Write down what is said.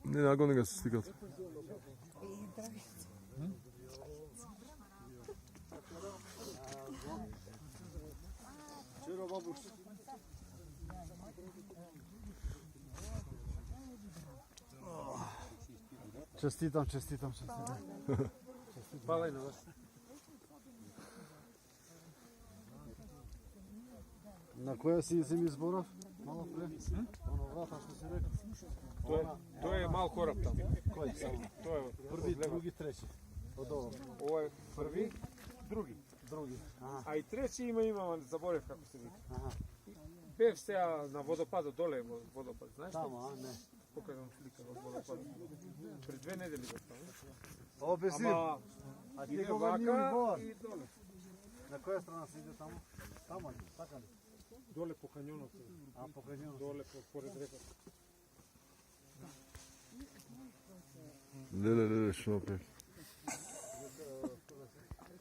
Не, нагони га се сликат. Честитам. Палај на вас. На која си ми зборов? Мало пре? Оно врата што си рекол? Тоа е мал кораб таму. Кој само? Тоа е Први, други, трети. Од ово. ова е први, други. Други. А и трети има, заборев како се вика. Аха. Бев сега на водопадот доле во водопад, знаеш? Тамо, не. Покажам слика од водопадот. Пред 2 недели бев таму. О, безир. Ама А ти иде кога ни вака убор? и доле. На која страна се иде тамо? Тамо ли? Така ли? Доле по канјонот. А, по кањонот. Доле поред реката. Леле, што опет.